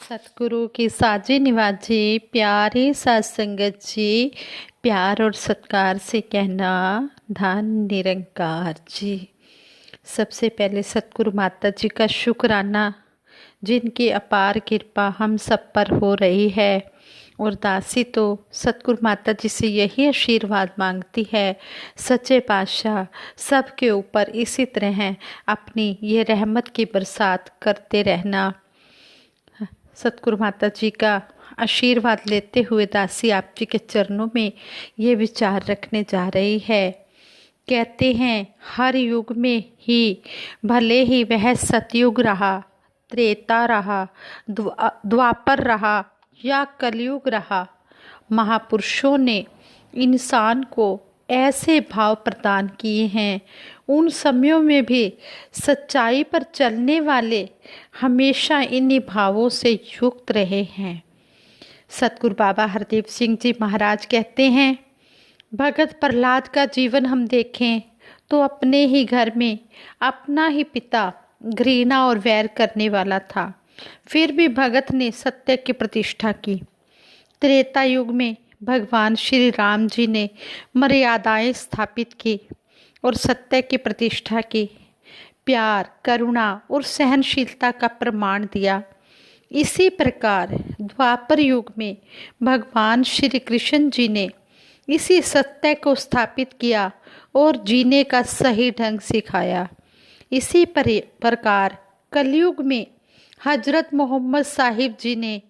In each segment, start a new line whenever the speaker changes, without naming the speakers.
सतगुरु की साजी निवाजी प्यारे सत्संगत जी, प्यार और सत्कार से कहना धन निरंकार जी। सबसे पहले सतगुरु माता जी का शुक्राना, जिनकी अपार कृपा हम सब पर हो रही है। और दासी तो सतगुरु माता जी से यही आशीर्वाद मांगती है, सच्चे पातशाह सबके ऊपर इसी तरह अपनी ये रहमत की बरसात करते रहना। सतगुरु माता जी का आशीर्वाद लेते हुए दासी आप जी के चरणों में ये विचार रखने जा रही है। कहते हैं हर युग में ही, भले ही वह सतयुग रहा, त्रेता रहा, द्वापर रहा या कलयुग रहा, महापुरुषों ने इंसान को ऐसे भाव प्रदान किए हैं। उन समयों में भी सच्चाई पर चलने वाले हमेशा इन्हीं भावों से युक्त रहे हैं। सतगुरु बाबा हरदेव सिंह जी महाराज कहते हैं, भगत प्रहलाद का जीवन हम देखें तो अपने ही घर में अपना ही पिता घृणा और वैर करने वाला था, फिर भी भगत ने सत्य की प्रतिष्ठा की। त्रेता युग में भगवान श्री राम जी ने मर्यादाएं स्थापित की और सत्य की प्रतिष्ठा की, प्यार, करुणा और सहनशीलता का प्रमाण दिया। इसी प्रकार द्वापर युग में भगवान श्री कृष्ण जी ने इसी सत्य को स्थापित किया और जीने का सही ढंग सिखाया। इसी प्रकार कलयुग में हजरत मोहम्मद साहिब जी ने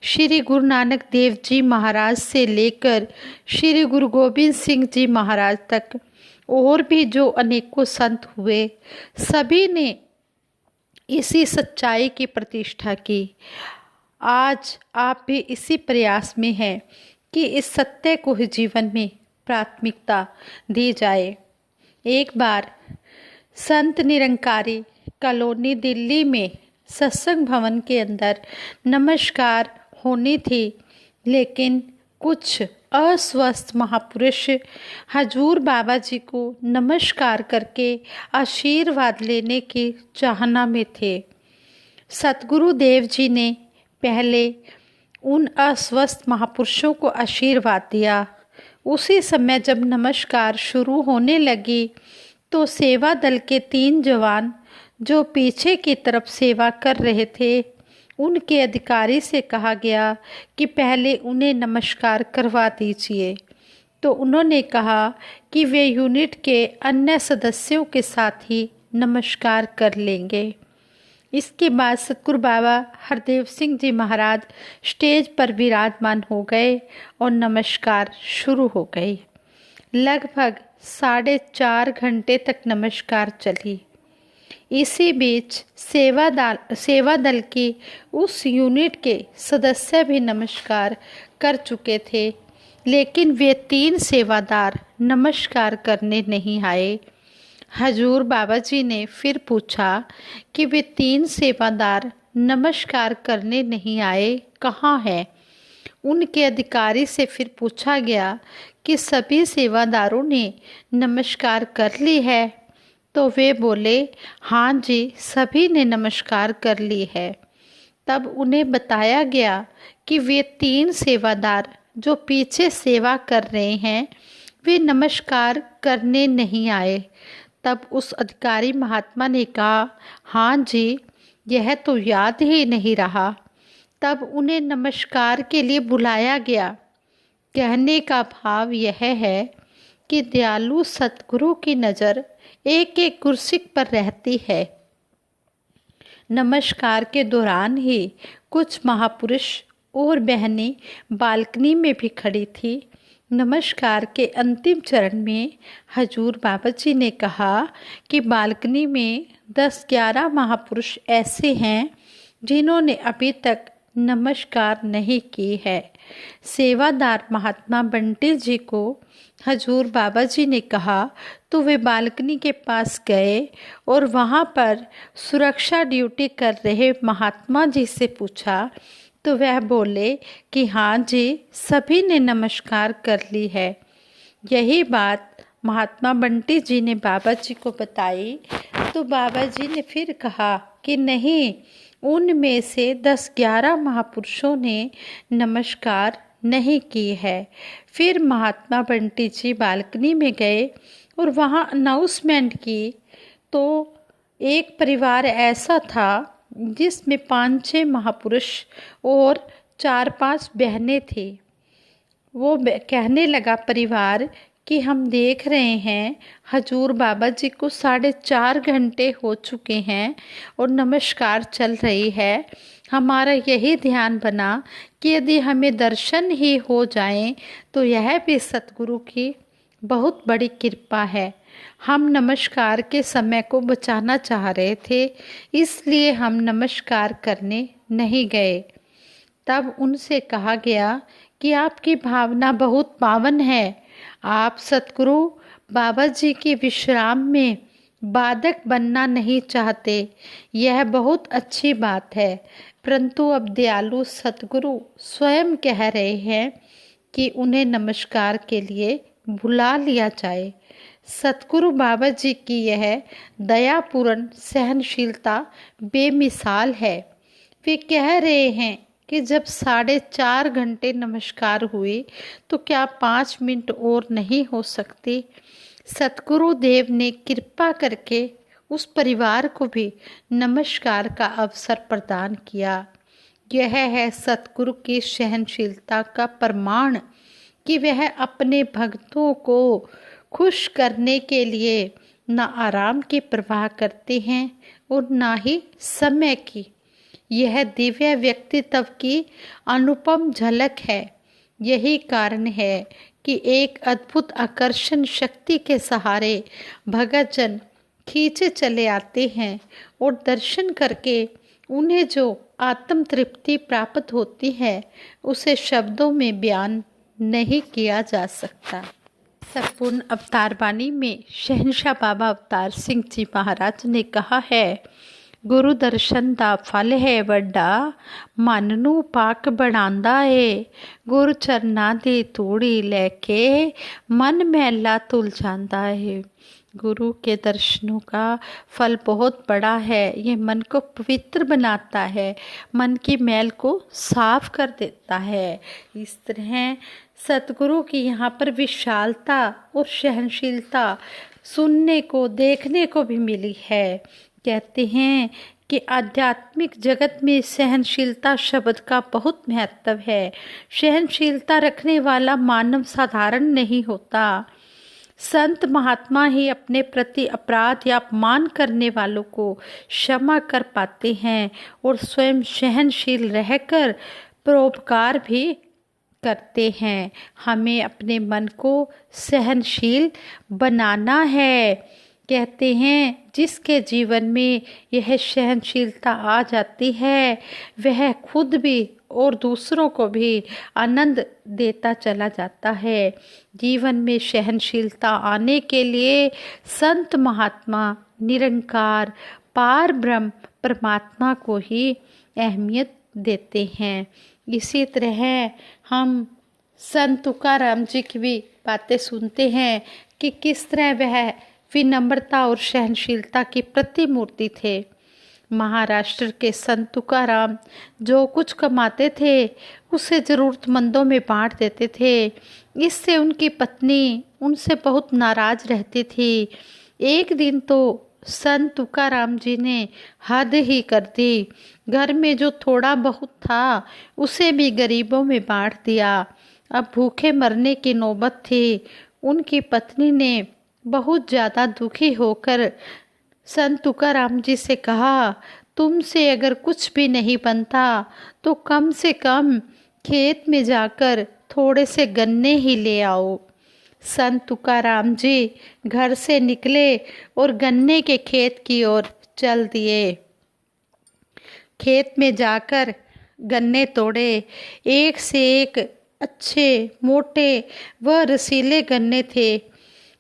श्री गुरु नानक देव जी महाराज से लेकर श्री गुरु गोबिंद सिंह जी महाराज तक और भी जो अनेकों संत हुए, सभी ने इसी सच्चाई की प्रतिष्ठा की। आज आप भी इसी प्रयास में हैं कि इस सत्य को ही जीवन में प्राथमिकता दी जाए। एक बार संत निरंकारी कॉलोनी दिल्ली में सत्संग भवन के अंदर नमस्कार होनी थी, लेकिन कुछ अस्वस्थ महापुरुष हजूर बाबा जी को नमस्कार करके आशीर्वाद लेने की चाहना में थे। सतगुरु देव जी ने पहले उन अस्वस्थ महापुरुषों को आशीर्वाद दिया। उसी समय जब नमस्कार शुरू होने लगी तो सेवा दल के 3 जवान जो पीछे की तरफ सेवा कर रहे थे, उनके अधिकारी से कहा गया कि पहले उन्हें नमस्कार करवा दीजिए। तो उन्होंने कहा कि वे यूनिट के अन्य सदस्यों के साथ ही नमस्कार कर लेंगे। इसके बाद सतगुरु बाबा हरदेव सिंह जी महाराज स्टेज पर विराजमान हो गए और नमस्कार शुरू हो गई। लगभग 4.5 घंटे तक नमस्कार चली। इसी बीच सेवा दल की उस यूनिट के सदस्य भी नमस्कार कर चुके थे, लेकिन वे 3 सेवादार नमस्कार करने नहीं आए। हजूर बाबा जी ने फिर पूछा कि वे 3 सेवादार नमस्कार करने नहीं आए, कहाँ हैं? उनके अधिकारी से फिर पूछा गया कि सभी सेवादारों ने नमस्कार कर ली है? तो वे बोले, हाँ जी, सभी ने नमस्कार कर ली है। तब उन्हें बताया गया कि वे 3 सेवादार जो पीछे सेवा कर रहे हैं, वे नमस्कार करने नहीं आए। तब उस अधिकारी महात्मा ने कहा, हाँ जी, यह तो याद ही नहीं रहा। तब उन्हें नमस्कार के लिए बुलाया गया। कहने का भाव यह है कि दयालु सतगुरु की नज़र एक एक गुरसिक पर रहती है। नमस्कार के दौरान ही कुछ महापुरुष और बहनें बालकनी में भी खड़ी थी। नमस्कार के अंतिम चरण में हजूर बाबा जी ने कहा कि बालकनी में 10-11 महापुरुष ऐसे हैं जिन्होंने अभी तक नमस्कार नहीं की है। सेवादार महात्मा बंटी जी को हजूर बाबा जी ने कहा तो वे बालकनी के पास गए और वहाँ पर सुरक्षा ड्यूटी कर रहे महात्मा जी से पूछा तो वह बोले कि हाँ जी, सभी ने नमस्कार कर ली है। यही बात महात्मा बंटी जी ने बाबा जी को बताई तो बाबा जी ने फिर कहा कि नहीं, उनमें से 10-11 महापुरुषों ने नमस्कार नहीं की है। फिर महात्मा बंटी जी बालकनी में गए और वहाँ अनाउंसमेंट की, तो एक परिवार ऐसा था जिसमें 5-6 महापुरुष और 4-5 बहनें थी। वो कहने लगा परिवार कि हम देख रहे हैं हजूर बाबा जी को 4.5 घंटे हो चुके हैं और नमस्कार चल रही है। हमारा यही ध्यान बना कि यदि हमें दर्शन ही हो जाएं तो यह भी सतगुरु की बहुत बड़ी कृपा है। हम नमस्कार के समय को बचाना चाह रहे थे, इसलिए हम नमस्कार करने नहीं गए। तब उनसे कहा गया कि आपकी भावना बहुत पावन है, आप सतगुरु बाबा जी के विश्राम में बाधक बनना नहीं चाहते, यह बहुत अच्छी बात है। परंतु अब दयालु सतगुरु स्वयं कह रहे हैं कि उन्हें नमस्कार के लिए बुला लिया जाए। सतगुरु बाबा जी की यह दयापूर्ण सहनशीलता बेमिसाल है। वे कह रहे हैं कि जब 4.5 घंटे नमस्कार हुए तो क्या 5 मिनट और नहीं हो सकते। सतगुरु देव ने कृपा करके उस परिवार को भी नमस्कार का अवसर प्रदान किया। यह है सतगुरु की सहनशीलता का प्रमाण कि वह अपने भक्तों को खुश करने के लिए न आराम की परवाह करते हैं और न ही समय की। यह दिव्य व्यक्तित्व की अनुपम झलक है। यही कारण है कि एक अद्भुत आकर्षण शक्ति के सहारे भगतजन खींचे चले आते हैं और दर्शन करके उन्हें जो आत्म तृप्ति प्राप्त होती है उसे शब्दों में बयान नहीं किया जा सकता। संपूर्ण अवतार वाणी में शहंशाह बाबा अवतार सिंह जी महाराज ने कहा है, गुरु दर्शन दा फल है वड्डा, मन नू पाक बनांदा है। गुरु चरना दी तूड़ी लेके मन मैला धुल जाता है। गुरु के दर्शनों का फल बहुत बड़ा है। ये मन को पवित्र बनाता है, मन की मैल को साफ कर देता है। इस तरह सतगुरु की यहाँ पर विशालता और सहनशीलता सुनने को देखने को भी मिली है। कहते हैं कि आध्यात्मिक जगत में सहनशीलता शब्द का बहुत महत्व है। सहनशीलता रखने वाला मानव साधारण नहीं होता। संत महात्मा ही अपने प्रति अपराध या अपमान करने वालों को क्षमा कर पाते हैं और स्वयं सहनशील रहकर परोपकार भी करते हैं। हमें अपने मन को सहनशील बनाना है। कहते हैं जिसके जीवन में यह सहनशीलता आ जाती है वह खुद भी और दूसरों को भी आनंद देता चला जाता है। जीवन में सहनशीलता आने के लिए संत महात्मा निरंकार पार ब्रह्म परमात्मा को ही अहमियत देते हैं। इसी तरह हम संत तुकाराम जी की भी बातें सुनते हैं कि किस तरह वह विनम्रता और सहनशीलता की प्रतिमूर्ति थे। महाराष्ट्र के संत तुकाराम जो कुछ कमाते थे उसे ज़रूरतमंदों में बांट देते थे। इससे उनकी पत्नी उनसे बहुत नाराज रहती थी। एक दिन तो संत तुकाराम जी ने हद ही कर दी। घर में जो थोड़ा बहुत था उसे भी गरीबों में बांट दिया। अब भूखे मरने की नौबत थी। उनकी पत्नी ने बहुत ज़्यादा दुखी होकर संत तुकाराम जी से कहा, तुमसे अगर कुछ भी नहीं बनता तो कम से कम खेत में जाकर थोड़े से गन्ने ही ले आओ। संत तुकाराम जी घर से निकले और गन्ने के खेत की ओर चल दिए। खेत में जाकर गन्ने तोड़े। एक से एक अच्छे मोटे व रसीले गन्ने थे।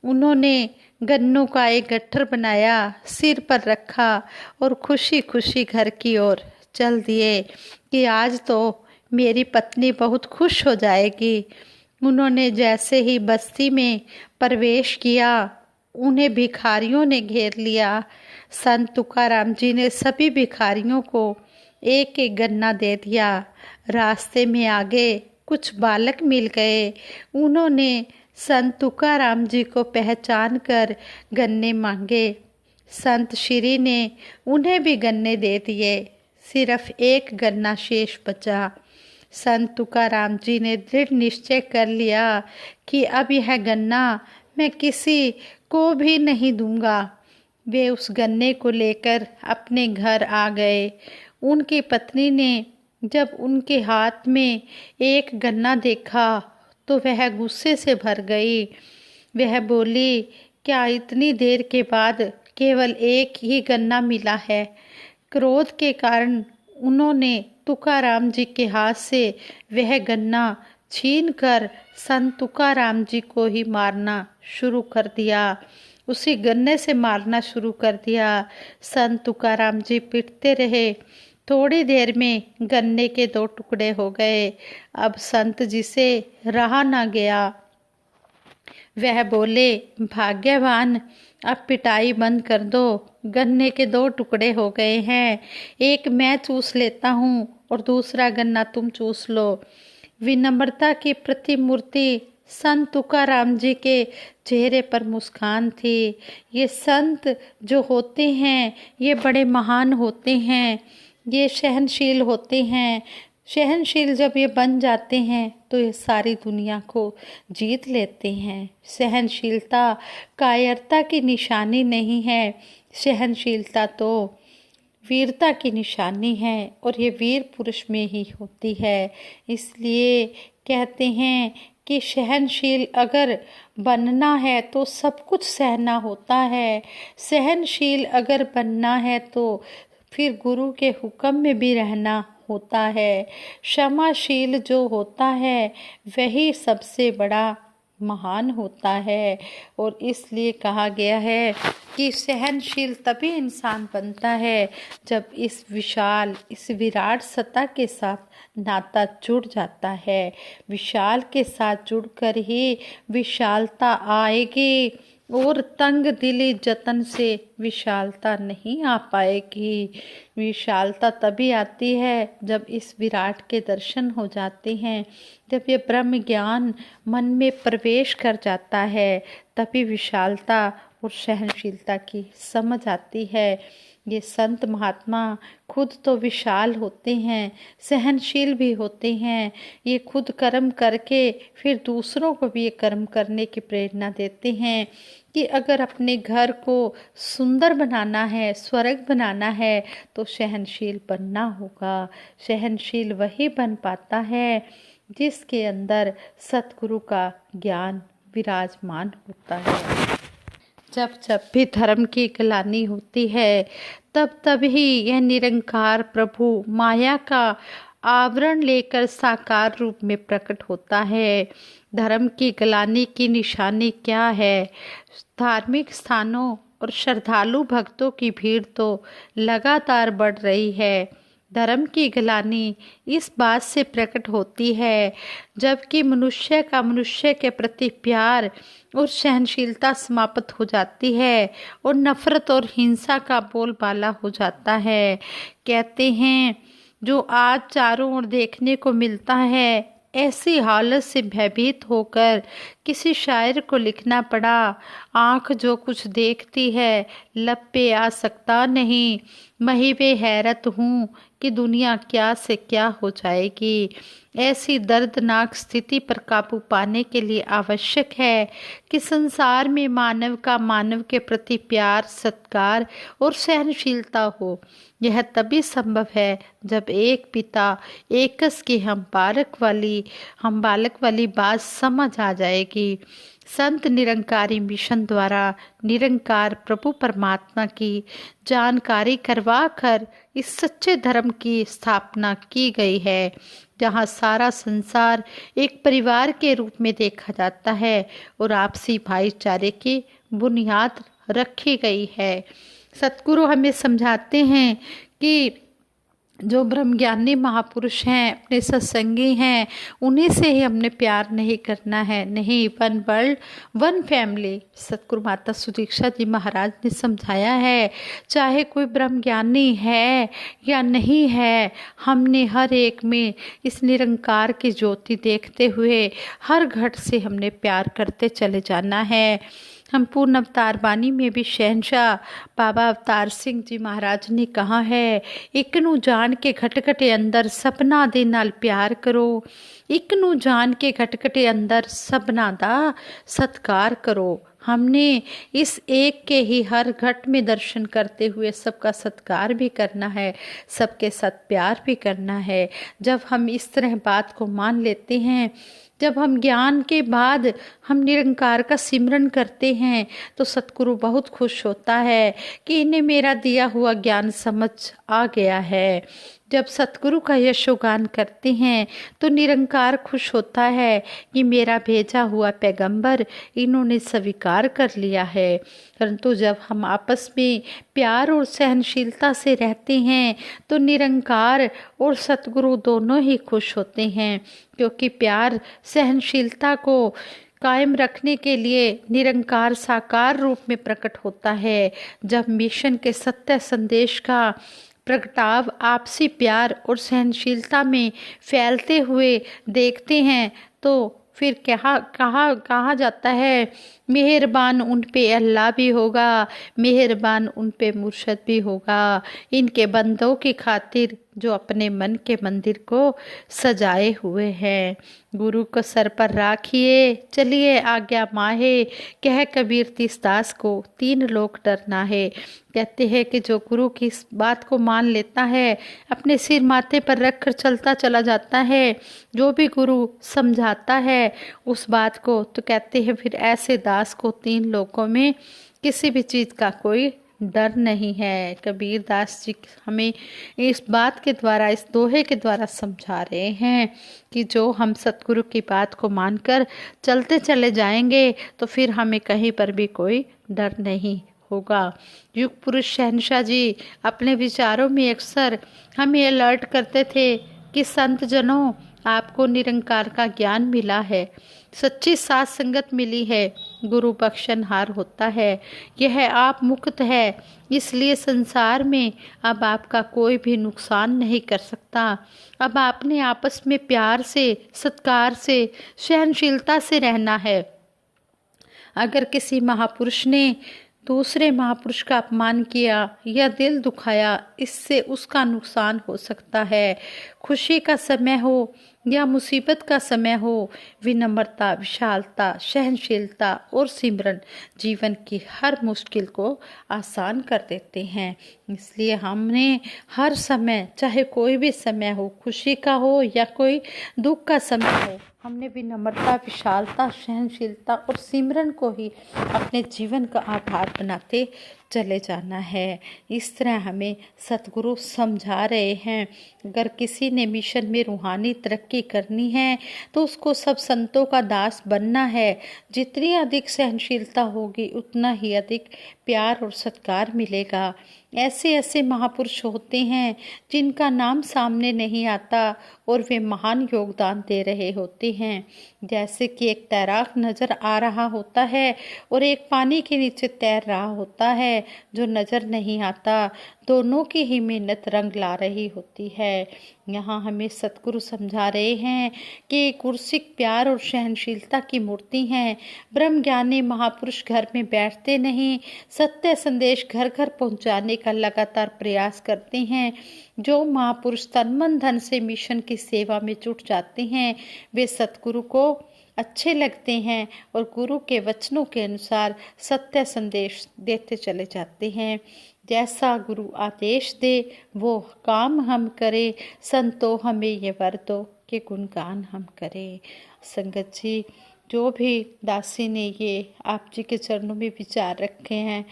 उन्होंने गन्नों का एक गट्ठर बनाया, सिर पर रखा और खुशी खुशी घर की ओर चल दिए कि आज तो मेरी पत्नी बहुत खुश हो जाएगी। उन्होंने जैसे ही बस्ती में प्रवेश किया उन्हें भिखारियों ने घेर लिया। संत तुकाराम जी ने सभी भिखारियों को एक एक गन्ना दे दिया। रास्ते में आगे कुछ बालक मिल गए। उन्होंने संत तुकाराम जी को पहचान कर गन्ने मांगे। संत श्री ने उन्हें भी गन्ने दे दिए। सिर्फ एक गन्ना शेष बचा। संत तुकाराम जी ने दृढ़ निश्चय कर लिया कि अब यह गन्ना मैं किसी को भी नहीं दूंगा। वे उस गन्ने को लेकर अपने घर आ गए। उनकी पत्नी ने जब उनके हाथ में एक गन्ना देखा तो वह गुस्से से भर गई। वह बोली, क्या इतनी देर के बाद केवल एक ही गन्ना मिला है? क्रोध के कारण उन्होंने तुकाराम जी के हाथ से वह गन्ना छीन कर संत तुकाराम जी को ही मारना शुरू कर दिया। उसी गन्ने से मारना शुरू कर दिया। संत तुकाराम जी पिटते रहे। थोड़ी देर में गन्ने के 2 टुकड़े हो गए। अब संत जी से रहा ना गया। वह बोले, भाग्यवान, अब पिटाई बंद कर दो। गन्ने के 2 टुकड़े हो गए हैं। एक मैं चूस लेता हूँ और दूसरा गन्ना तुम चूस लो। विनम्रता की प्रतिमूर्ति संत तुकाराम जी के चेहरे पर मुस्कान थी। ये संत जो होते हैं ये बड़े महान होते हैं। ये सहनशील होते हैं। सहनशील जब ये बन जाते हैं तो ये सारी दुनिया को जीत लेते हैं। सहनशीलता कायरता की निशानी नहीं है। सहनशीलता तो वीरता की निशानी है और ये वीर पुरुष में ही होती है। इसलिए कहते हैं कि सहनशील अगर बनना है तो सब कुछ सहना होता है। सहनशील अगर बनना है तो फिर गुरु के हुक्म में भी रहना होता है। क्षमाशील जो होता है वही सबसे बड़ा महान होता है। और इसलिए कहा गया है कि सहनशील तभी इंसान बनता है जब इस विशाल, इस विराट सत्ता के साथ नाता जुड़ जाता है। विशाल के साथ जुड़कर ही विशालता आएगी और तंग दिली जतन से विशालता नहीं आ पाएगी। विशालता तभी आती है जब इस विराट के दर्शन हो जाते हैं। जब ये ब्रह्म ज्ञान मन में प्रवेश कर जाता है तभी विशालता और सहनशीलता की समझ आती है। ये संत महात्मा खुद तो विशाल होते हैं, सहनशील भी होते हैं। ये खुद कर्म करके फिर दूसरों को भी ये कर्म करने की प्रेरणा देते हैं कि अगर अपने घर को सुंदर बनाना है, स्वर्ग बनाना है तो सहनशील बनना होगा। सहनशील वही बन पाता है जिसके अंदर सतगुरु का ज्ञान विराजमान होता है। जब जब भी धर्म की ग्लानि होती है तब तब ही यह निरंकार प्रभु माया का आवरण लेकर साकार रूप में प्रकट होता है। धर्म की ग्लानि की निशानी क्या है? धार्मिक स्थानों और श्रद्धालु भक्तों की भीड़ तो लगातार बढ़ रही है। धर्म की ग्लानि इस बात से प्रकट होती है जबकि मनुष्य का मनुष्य के प्रति प्यार और सहनशीलता समाप्त हो जाती है और नफरत और हिंसा का बोलबाला हो जाता है। कहते हैं जो आज चारों ओर देखने को मिलता है, ऐसी हालत से भयभीत होकर किसी शायर को लिखना पड़ा, आँख जो कुछ देखती है लब पे आ सकता नहीं, महीबे हैरत हूँ कि दुनिया क्या से क्या हो जाएगी। ऐसी दर्दनाक स्थिति पर काबू पाने के लिए आवश्यक है कि संसार में मानव का मानव के प्रति प्यार, सत्कार और सहनशीलता हो। यह तभी संभव है जब एक पिता एकस की हम बालक वाली बात समझ आ जाएगी। संत निरंकारी मिशन द्वारा निरंकार प्रभु परमात्मा की जानकारी करवा कर इस सच्चे धर्म की स्थापना की गई है, जहाँ सारा संसार एक परिवार के रूप में देखा जाता है और आपसी भाईचारे की बुनियाद रखी गई है। सतगुरु हमें समझाते हैं कि जो ब्रह्मज्ञानी महापुरुष हैं, अपने सत्संगी हैं, उन्हीं से ही हमने प्यार नहीं करना है। नहीं, वन वर्ल्ड वन फैमिली, सतगुरु माता सुदीक्षा जी महाराज ने समझाया है। चाहे कोई ब्रह्मज्ञानी है या नहीं है, हमने हर एक में इस निरंकार की ज्योति देखते हुए हर घट से हमने प्यार करते चले जाना है। हम पूर्ण अवतार बानी में भी शहनशाह बाबा अवतार सिंह जी महाराज ने कहा है, एक नू जान के खटखटे अंदर सपना दे नाल प्यार करो, एक नू जान के खटखटे अंदर सबना दा सत्कार करो। हमने इस एक के ही हर घट में दर्शन करते हुए सबका सत्कार भी करना है, सबके साथ प्यार भी करना है। जब हम इस तरह बात को मान लेते हैं, जब हम ज्ञान के बाद हम निरंकार का सिमरन करते हैं, तो सतगुरु बहुत खुश होता है कि इन्हें मेरा दिया हुआ ज्ञान समझ आ गया है। जब सतगुरु का यशोगान करते हैं तो निरंकार खुश होता है कि मेरा भेजा हुआ पैगंबर इन्होंने स्वीकार कर लिया है। परंतु जब हम आपस में प्यार और सहनशीलता से रहते हैं तो निरंकार और सतगुरु दोनों ही खुश होते हैं, क्योंकि प्यार सहनशीलता को कायम रखने के लिए निरंकार साकार रूप में प्रकट होता है। जब मिशन के सत्य संदेश का प्रगटाव आपसी प्यार और सहनशीलता में फैलते हुए देखते हैं तो फिर कहा जाता है, मेहरबान उन पे अल्लाह भी होगा, मेहरबान उन पे मुर्शद भी होगा, इनके बंदों की खातिर जो अपने मन के मंदिर को सजाए हुए हैं। गुरु को सर पर राखिए, चलिए आज्ञा माहे, कह कबीर तीस दास को तीन लोक डरना है। कहते हैं कि जो गुरु की इस बात को मान लेता है, अपने सिर माथे पर रख कर चलता चला जाता है, जो भी गुरु समझाता है उस बात को, तो कहते हैं फिर ऐसे दास को तीन लोकों में किसी भी चीज़ का कोई डर नहीं है। कबीर दास जी हमें इस बात के द्वारा, इस दोहे के द्वारा समझा रहे हैं कि जो हम सतगुरु की बात को मानकर चलते चले जाएंगे तो फिर हमें कहीं पर भी कोई डर नहीं होगा। युग पुरुष शहनशाह जी अपने विचारों में अक्सर हमें अलर्ट करते थे कि संत जनों, आपको निरंकार का ज्ञान मिला है, सच्ची साथ संगत मिली है, गुरु बख्शनहार होता है, यह आप मुक्त है, इसलिए संसार में अब आपका कोई भी नुकसान नहीं कर सकता। अब आपने आपस में प्यार से, सत्कार से, सहनशीलता से रहना है। अगर किसी महापुरुष ने दूसरे महापुरुष का अपमान किया या दिल दुखाया, इससे उसका नुकसान हो सकता है। खुशी का समय हो या मुसीबत का समय हो, विनम्रता, विशालता, सहनशीलता और सिमरन जीवन की हर मुश्किल को आसान कर देते हैं। इसलिए हमने हर समय, चाहे कोई भी समय हो, खुशी का हो या कोई दुख का समय हो, हमने विनम्रता, विशालता, सहनशीलता और सिमरन को ही अपने जीवन का आधार बनाते चले जाना है। इस तरह हमें सतगुरु समझा रहे हैं। अगर किसी ने मिशन में रूहानी तरक्की करनी है तो उसको सब संतों का दास बनना है। जितनी अधिक सहनशीलता होगी उतना ही अधिक प्यार और सत्कार मिलेगा। ऐसे ऐसे महापुरुष होते हैं जिनका नाम सामने नहीं आता और वे महान योगदान दे रहे होते हैं। जैसे कि एक तैराक नजर आ रहा होता है और एक पानी के नीचे तैर रहा होता है जो नजर नहीं आता, दोनों की ही मेहनत रंग ला रही होती है। यहाँ हमें सतगुरु समझा रहे हैं कि कुर्सिक प्यार और सहनशीलता की मूर्ति हैं। ब्रह्म ज्ञानी महापुरुष घर में बैठते नहीं, सत्य संदेश घर घर पहुँचाने का लगातार प्रयास करते हैं। जो महापुरुष तन मन धन से मिशन की सेवा में जुट जाते हैं, वे सतगुरु को अच्छे लगते हैं और गुरु के वचनों के अनुसार सत्य संदेश देते चले जाते हैं। जैसा गुरु आदेश दे वो काम हम करें, संतो हमें ये वर दो कि गुणगान हम करें। संगत जी, जो भी दासी ने ये आप जी के चरणों में विचार रखे हैं,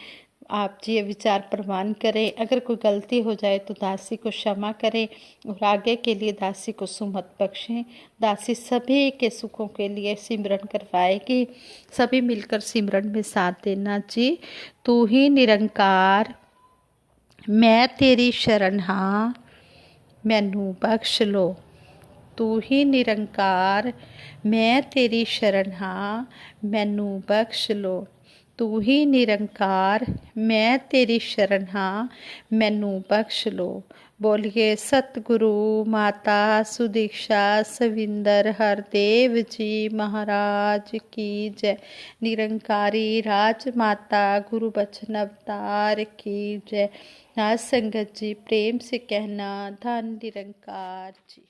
आप जी ये विचार प्रमाण करें। अगर कोई गलती हो जाए तो दासी को क्षमा करें और आगे के लिए दासी को सुमत बख्शें। दासी सभी के सुखों के लिए सिमरन करवाएगी। सभी मिलकर सिमरन में साथ देना जी। तू ही निरंकार, मैं तेरी शरण हाँ, मैनू बख्श लो। तू ही निरंकार मैं तेरी शरण हाँ, मैनू बख्श लो। तू ही निरंकार मैं तेरी शरण हाँ, मैनू बख्श लो। बोलिए सतगुरु माता सुदीक्षा सविंदर हरदेव जी महाराज की जय। निरंकारी राज माता गुरु बचन अवतार की जय। आज संगत जी प्रेम से कहना धन निरंकार जी।